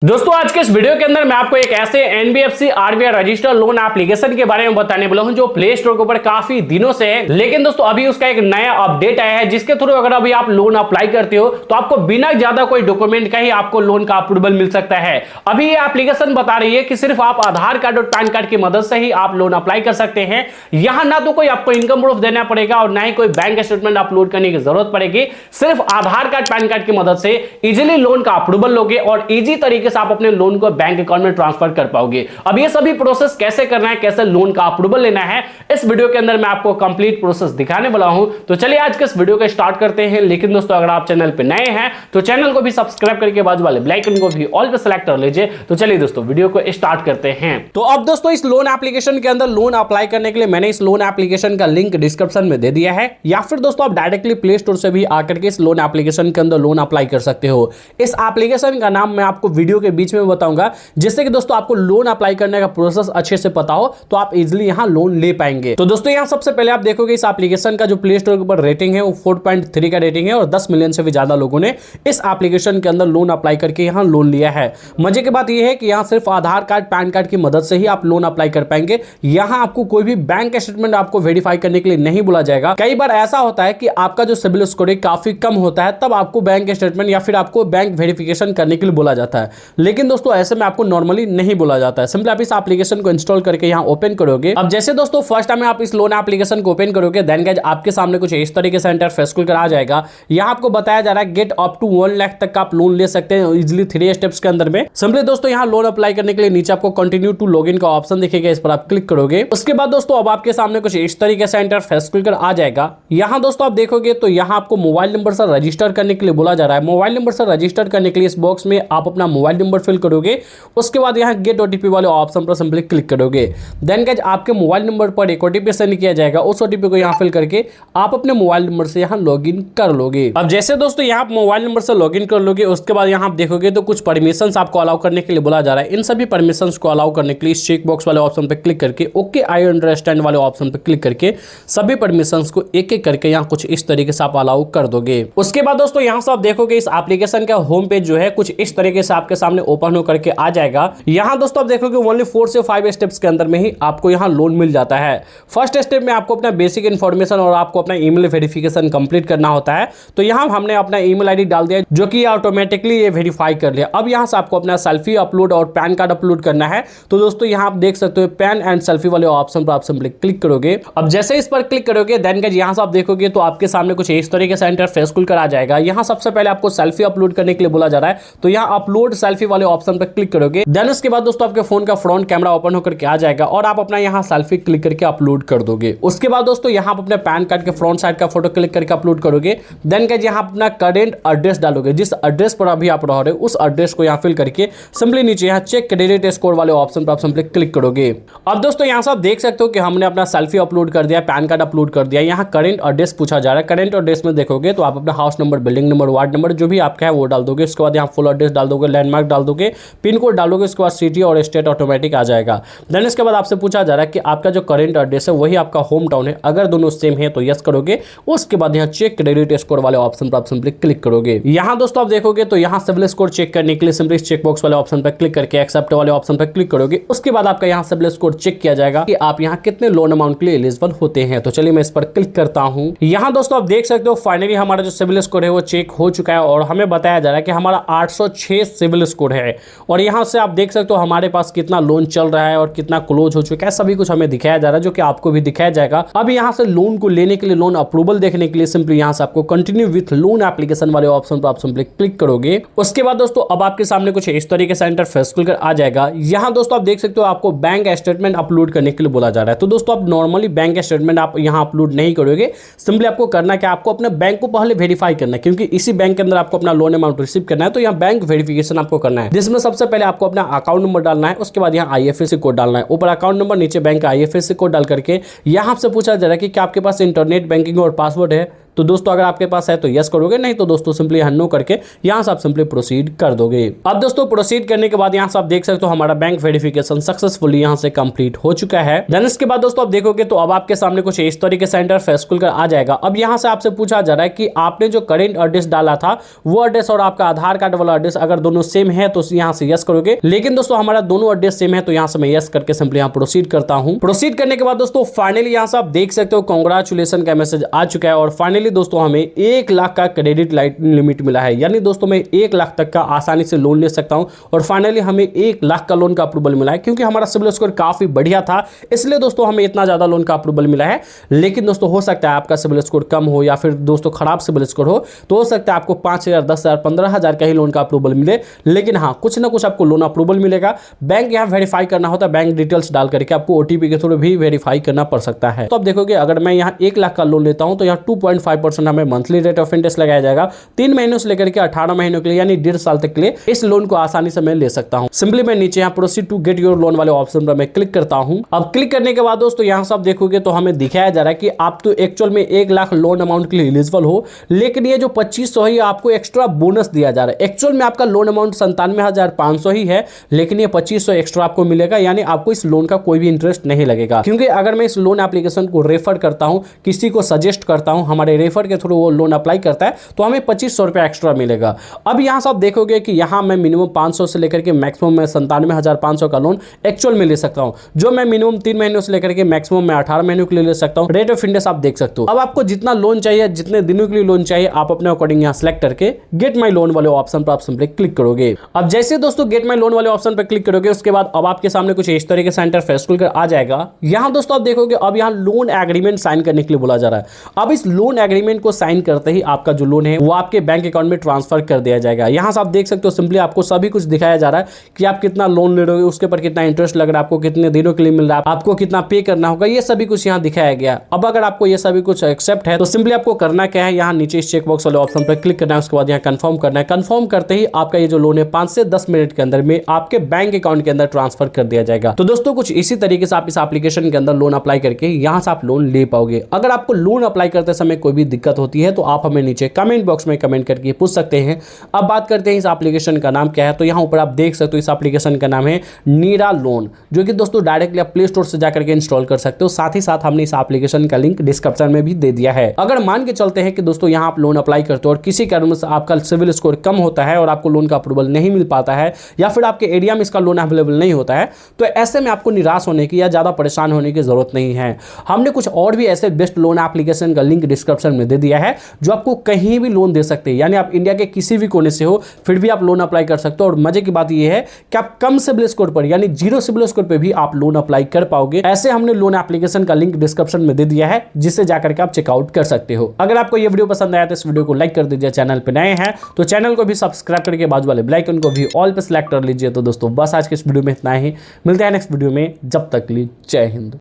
दोस्तों आज के इस वीडियो के अंदर मैं आपको एक ऐसे NBFC RBI registered loan application के बारे में बताने वाला हूं जो प्ले स्टोर के ऊपर काफी दिनों से है, लेकिन दोस्तों अभी उसका एक नया अपडेट आया है जिसके थ्रू अगर अभी आप लोन अप्लाई करते हो तो आपको बिना ज्यादा कोई डॉक्यूमेंट का ही आपको लोन का अप्रूवल मिल सकता है। अभी ये एप्लीकेशन बता रही है कि सिर्फ आप आधार कार्ड और पैन कार्ड की मदद से ही आप लोन अप्लाई कर सकते हैं। यहां ना तो कोई आपको इनकम प्रूफ देना पड़ेगा और ना ही कोई बैंक स्टेटमेंट अपलोड करने की जरूरत पड़ेगी। सिर्फ आधार कार्ड पैन कार्ड की मदद से इजिली लोन का अप्रूवल लोगे और इजी तरीके से आप अपने लोन बैंक अकाउंट में ट्रांसफर कर पाओगे। अब ये सभी प्रोसेस कैसे करना है, कैसे लोन का अप्रूवल लेना है, इस वीडियो के अंदर मैं आपको कंप्लीट प्रोसेस दिखाने वाला हूं। तो चलिए आज के इस वीडियो को स्टार्ट करते हैं। लेकिन दोस्तों अगर आप चैनल पे नए हैं तो चैनल को भी सब्सक्राइब करके बाजू वाले बेल आइकन को भी ऑल पे सेलेक्ट कर लीजिए। तो चलिए दोस्तों वीडियो को स्टार्ट करते हैं। तो अब दोस्तों इस लोन एप्लीकेशन के अंदर लोन अप्लाई करने के लिए मैंने इस लोन एप्लीकेशन का लिंक डिस्क्रिप्शन में दे दिया है, या फिर दोस्तों आप डायरेक्टली प्ले स्टोर से भी आकर के इस लोन एप्लीकेशन के अंदर लोन अप्लाई कर सकते हो। इस एप्लीकेशन का नाम मैं आपको वीडियो के बीच में बताऊंगा, जिससे कि दोस्तों आपको लोन अप्लाई करने का प्रोसेस अच्छे से पता हो तो आप इजीली यहां लोन ले पाएंगे। तो दोस्तों यहां सबसे पहले आप देखोगे इस एप्लीकेशन का जो प्ले स्टोर के ऊपर रेटिंग है वो 4.3 का रेटिंग है और 10 मिलियन से भी ज्यादा लोगों ने इस एप्लीकेशन के अंदर लोन अप्लाई करके यहां लोन लिया है। मजे की बात यह है कि यहां सिर्फ आधार कार्ड पैन कार्ड की मदद से ही आप लोन अप्लाई कर पाएंगे। यहां आपको कोई भी बैंक स्टेटमेंट आपको वेरीफाई करने के लिए नहीं बोला जाएगा। कई बार ऐसा होता है कि आपका जो सिबिल स्कोर है काफी कम होता है, तब आपको बैंक स्टेटमेंट या फिर आपको बैंक वेरिफिकेशन करने के लिए बोला जाता है। लेकिन दोस्तों ऐसे में आपको नॉर्मली नहीं बोला जाता है। सिंपली आप इस एप्लीकेशन को इंस्टॉल करके यहां ओपन करोगे। अब जैसे दोस्तों फर्स्ट टाइम आप इस लोन एप्लीकेशन को ओपन करोगे, देन गाइस आपके सामने कुछ इस तरीके से इंटरफेस खुलकर आ जाएगा। यहां आपको बताया जा रहा है गेट अप टू 1 लाख तक का आप लोन ले सकते हैं इजीली 3 स्टेप्स के अंदर में। सिंपली दोस्तों यहां लोन अप्लाई करने के लिए नीचे आपको कंटिन्यू टू लॉगिन का ऑप्शन दिखेगा, इस पर आप क्लिक करोगे। उसके बाद दोस्तों अब आपके सामने कुछ इस तरीके से इंटरफेस खुलकर आ जाएगा। यहां दोस्तों आप देखोगे तो यहां आपको मोबाइल नंबर से रजिस्टर करने के लिए बोला जा रहा है। मोबाइल नंबर से रजिस्टर करने के लिए इस बॉक्स में आप अपना मोबाइल नंबर फिल करोगे। उसके बाद यहां गेट ओटीपी वाले ऑप्शन पर सिंपली क्लिक करोगे। देन गाइस आपके मोबाइल नंबर पर एक ओटीपी सेंड किया जाएगा। उस ओटीपी को यहां फिल करके आप अपने मोबाइल नंबर से यहां लॉगिन कर लोगे। अब जैसे दोस्तों यहां आप मोबाइल नंबर से लॉगिन कर लोगे, उसके बाद यहां आप देखोगे तो कुछ परमिशंस आपको अलाउ करने के लिए बोला जा रहा है। इन सभी परमिशंस को अलाउ करने के लिए चेक बॉक्स वाले ऑप्शन पर क्लिक करके ओके आई अंडरस्टैंड वाले ऑप्शन पर क्लिक करके सभी परमिशंस को एक एक करके यहां कुछ इस तरीके से आप अलाउ कर दोगे। उसके बाद दोस्तों यहां से आप देखोगे इस एप्लीकेशन का होम पेज जो है कुछ इस तरीके से आपके सामने ओपन होकर के आ जाएगा। यहां दोस्तों आप देखोगे ओनली 4 से 5 स्टेप्स के अंदर में ही आपको यहां लोन मिल जाता है। फर्स्ट स्टेप में आपको अपना बेसिक इन्फॉर्मेशन और आपको अपना ईमेल वेरिफिकेशन कंप्लीट करना होता है। तो यहां हमने अपना ईमेल आईडी डाल दिया जो कि ऑटोमेटिकली ये वेरीफाई कर लिया। अब यहां से आपको अपना सेल्फी अपलोड और पैन कार्ड अपलोड करना है। तो दोस्तों यहां आप देख सकते हो पैन एंड सेल्फी वाले ऑप्शन पर आप सिंपली क्लिक करोगे। अब जैसे इस पर क्लिक करोगे देन गाइस यहां से आप देखोगे तो आपके सामने कुछ इस तरीके से इंटरफेस खुलकर आ जाएगा। यहां सबसे पहले आपको सेल्फी अपलोड करने के लिए बोला जा रहा है, तो यहां अपलोड सेल्फी वाले ऑप्शन पर क्लिक करोगे। देन उसके बाद दोस्तों आपके फोन का फ्रंट कैमरा ओपन होकर के आ जाएगा और आप अपना यहां सेल्फी क्लिक करके अपलोड कर दोगे। उसके बाद दोस्तों यहां आप अपने पैन कार्ड के फ्रंट साइड का फोटो क्लिक करके अपलोड करोगे। देन गाइस यहां अपना करेंट एड्रेस डालोगे, जिस एड्रेस पर अभी आप रह रहे हो उस एड्रेस को यहां फिल करके सिंपली नीचे यहां चेक क्रेडिट स्कोर वाले ऑप्शन पर आप सिंपली क्लिक करोगे। अब दोस्तों यहां से आप देख सकते हो कि हमने अपना सेल्फी अपलोड कर दिया, पैन कार्ड अपलोड कर दिया। यहां करेंट एड्रेस पूछा जा रहा है। करेंट एड्रेस में देखोगे तो आप अपना house number, building number, ward number जो भी आपका है वो डाल दोगे। उसके बाद यहां फुल एड्रेस डाल दोगे, लैंडमार्क डाल दोगे, पिन कोड डालोगे। उसके बाद सिटी और स्टेट ऑटोमेटिक आ जाएगा। देन इसके बाद आपसे पूछा जा रहा है कि आपका जो करंट एड्रेस है वही आपका होम टाउन है। अगर दोनों सेम है तो यस करोगे। उसके बाद यहाँ चेक क्रेडिट स्कोर वाले ऑप्शन पर आप सिंपली क्लिक करोगे। यहाँ दोस्तों आप देखोगे तो यहाँ सिबिल स्कोर चेक करने के लिए सिंपली चेक बॉक्स वाले ऑप्शन पर क्लिक करके एक्सेप्ट वाले ऑप्शन पर क्लिक करोगे। उसके बाद आपका यहाँ सिबिल स्कोर चेक किया जाएगा कि आप यहाँ कितने लोन अमाउंट के लिए एलिजिबल होते हैं। तो चलिए मैं इस पर क्लिक करता हूँ। यहाँ दोस्तों आप देख सकते हो फाइनली हमारा जो सिबिल स्कोर है वो चेक हो चुका है और हमें बताया जा रहा है कि हमारा 806 सिबिल स्कोर है। और यहाँ से आप देख सकते हो हमारे पास कितना लोन चल रहा है और कितना क्लोज हो चुका है, सभी कुछ हमें दिखाया जा रहा है, जो कि आपको भी दिखाया जाएगा। अब यहाँ से लोन को लेने के लिए, लोन अप्रूवल देखने के लिए सिंपली यहाँ से आपको कंटिन्यू विथ लोन एप्लीकेशन वाले ऑप्शन पर आप सिंपली क्लिक करोगे। उसके बाद दोस्तों अब आपके सामने कुछ इस तरीके से इंटरफेस खुलकर आ जाएगा। यहाँ दोस्तों आप देख सकते हो आपको बैंक स्टेटमेंट अपलोड करने के लिए बोला जा रहा है। तो दोस्तों आप नॉर्मली बैंक स्टेटमेंट आप यहाँ अपलोड नहीं करोगे। सिंपली आपको करना क्या, आपको अपने बैंक को पहले वेरीफाई करना है, क्योंकि इसी बैंक के अंदर आपको अपना लोन अमाउंट रिसीव करना है। तो यहाँ बैंक वेरिफिकेशन आपको करना है, जिसमें सबसे पहले आपको अपना अकाउंट नंबर डालना है। उसके बाद यहाँ IFSC कोड डालना है। ऊपर अकाउंट नंबर, नीचे बैंक का IFSC कोड डाल करके यहाँ आपसे पूछा जा रहा है कि क्या आपके पास इंटरनेट बैंकिंग और पासवर्ड है। तो दोस्तों अगर आपके पास है तो यस करोगे, नहीं तो दोस्तों सिंपली नो करके यहाँ से आप सिंपली प्रोसीड कर दोगे। अब दोस्तों प्रोसीड करने के बाद यहाँ से आप देख सकते हो हमारा बैंक वेरिफिकेशन सक्सेसफुली यहाँ से कंप्लीट हो चुका है। देन इसके बाद दोस्तों आप देखोगे तो अब आपके सामने कुछ इस तरीके से इंटरफेस खुलकर आ जाएगा। अब यहाँ से आपसे पूछा जा रहा है कि आपने जो करेंट एड्रेस डाला था वो एड्रेस और आपका आधार कार्ड वाला एड्रेस अगर दोनों सेम है तो यहाँ से यस करोगे, लेकिन दोस्तों हमारा दोनों एड्रेस सेम है तो यहाँ से मैं यस करके सिंपली यहाँ प्रोसीड करता हूँ। प्रोसीड करने के बाद दोस्तों फाइनली यहाँ से आप देख सकते हो कांग्रेचुलेशन का मैसेज आ चुका है और फाइनली दोस्तों हमें 1 लाख का क्रेडिट लिमिट मिला है, यानी दोस्तों मैं 1 लाख तक का आसानी से लोन ले सकता हूं और फाइनली हमें 1 लाख का लोन का अप्रूवल मिला है। क्योंकि हमारा सिबिल स्कोर काफी बढ़िया था इसलिए दोस्तों हमें इतना ज्यादा लोन का अप्रूवल मिला है। लेकिन दोस्तों हो सकता है आपका सिबिल स्कोर कम हो या फिर दोस्तों खराब सिबिल स्कोर हो, तो हो सकता है आपको 5,000, 10,000, 15,000 का ही लोन का अप्रूवल मिले, लेकिन हाँ कुछ ना कुछ आपको लोन अप्रूवल मिलेगा। बैंक यहाँ वेरीफाई करना होता है, बैंक डिटेल्स डाल करके आपको ओटीपी के थ्रू भी वेरीफाई करना पड़ सकता है। तो आप देखोगे अगर मैं यहाँ 1 लाख का लोन लेता हूं तो यहाँ 2.5% हमें मंथली रेट ऑफ इंटरेस्ट लगाया जाएगा। 3 महीनों से लेकर के 18 महीनों के लिए यानी 1.5 साल तक के लिए इस लोन को आसानी से मैं ले सकता हूं। सिंपली मैं नीचे यहाँ proceed to get your loan वाले ऑप्शन पर मैं क्लिक करता हूं। अब क्लिक करने के बाद दोस्तों यहाँ से आप देखोगे तो हमें दिखाया जा रहा है कि आप तो एक्चुअल में 1 लाख लोन अमाउंट के लिए एलिजिबल हो, लेकिन ये जो 2500 है आपको एक्स्ट्रा बोनस दिया जा रहा है। एक्चुअल में आपका लोन अमाउंट 97,500 ही है, लेकिन ये 2500 एक्स्ट्रा आपको मिलेगा, यानी आपको इस लोन का कोई भी इंटरेस्ट नहीं लगेगा। क्योंकि अगर मैं इस लोन एप्लीकेशन को रेफर करता हूं, किसी को सजेस्ट करता हूं, हमारे रेफर के थ्रू वो लोन अप्लाई करता है तो हमें 2500 रुपया एक्स्ट्रा मिलेगा। अब यहां से आप देखोगे कि यहां मैं मिनिमम 500 से लेकर के मैक्सिमम में 97,500 का लोन एक्चुअल में ले सकता हूं, जो मैं मिनिमम 3 महीनों से लेकर के मैक्सिमम में 18 महीनों के लिए ले सकता हूं। रेट ऑफ इंटरेस्ट आप देख सकते हो। अब आपको जितना लोन चाहिए, जितने दिनों के लिए लोन चाहिए, आप अपने अकॉर्डिंग यहां सेलेक्ट करके गेट माई लोन वाले ऑप्शन पर आप सिंपली क्लिक करोगे। अब जैसे दोस्तों गेट माई लोन वाले ऑप्शन पर क्लिक करोगे उसके बाद अब आपके सामने कुछ इस तरीके से इंटरफेस खुलकर आ जाएगा। यहां दोस्तों आप देखोगे अब यहां लोन एग्रीमेंट साइन करने के लिए बोला जा रहा है। अब इस लोन एग्रीमेंट को साइन करते ही आपका जो लोन है वो आपके बैंक अकाउंट में ट्रांसफर कर दिया जाएगा। यहां से आप देख सकते हो सिंपली आपको सभी कुछ दिखाया जा रहा है कि आप कितना लोन ले रहे हो, उसके ऊपर कितना इंटरेस्ट लग रहा है, आपको कितने दिनों के लिए मिल रहा है, आपको कितना पे करना होगा, ये सभी कुछ यहां दिखाया गया। अब अगर आपको ये सभी कुछ एक्सेप्ट है तो सिंपली आपको करना क्या है, यहां नीचे इस चेक बॉक्स वाले ऑप्शन पर क्लिक करना है। उसके बाद यहां कंफर्म करना है। कंफर्म करते ही आपका ये जो लोन है 5 से 10 मिनट के अंदर में आपके बैंक अकाउंट के अंदर ट्रांसफर कर दिया जाएगा। तो दोस्तों कुछ इसी तरीके से आप इस एप्लीकेशन के अंदर लोन अप्लाई करके यहां से आप लोन ले पाओगे। अगर आपको लोन अप्लाई करते समय कोई भी दिक्कत होती है तो आप हमें नीचे कमेंट बॉक्स में कमेंट करके पूछ सकते हैं। अब बात करते हैं इस एप्लीकेशन का नाम क्या है, तो यहां ऊपर आप देख सकते हो इस एप्लीकेशन का नाम है नीरा लोन, जो कि दोस्तों डायरेक्टली आप प्ले स्टोर से जाकर के इंस्टॉल कर सकते हो। साथ ही साथ हमने इस एप्लीकेशन का लिंक डिस्क्रिप्शन में भी दे दिया है। अगर मान के चलते हैं कि दोस्तों यहां आप लोन अप्लाई करते हो और किसी कारण से आपका सिविल स्कोर कम होता है और आपको लोन का अप्रूवल नहीं मिल पाता है या फिर आपके एरिया में इसका लोन अवेलेबल नहीं होता है, तो ऐसे में आपको निराश होने की या ज्यादा परेशान होने की जरूरत नहीं है। हमने कुछ और भी ऐसे बेस्ट लोन एप्लीकेशन का लिंक डिस्क्रिप्शन में दे दिया है जो आपको कहीं भी लोन दे सकते हैं, यानी आप इंडिया के किसी भी कोने से हो फिर भी आप लोन अप्लाई कर सकते हो। और मजे की बात यह है कि आप कम सिबिल स्कोर पर यानी 0 सिबिल स्कोर पर भी आप लोन अप्लाई कर पाओगे। ऐसे हमने लोन एप्लीकेशन का लिंक डिस्क्रिप्शन में दे दिया है जिससे जाकर के आप चेकआउट कर सकते हो। अगर आपको यह वीडियो पसंद आया तो इस वीडियो को लाइक कर दीजिए। चैनल पे नए हैं तो चैनल को भी सब्सक्राइब करके बाजू वाले बेल आइकन को भी ऑल पे सेलेक्ट कर लीजिए। तो दोस्तों बस आज के इस वीडियो में इतना ही, मिलते हैं नेक्स्ट वीडियो में, जब तक के लिए जय हिंद।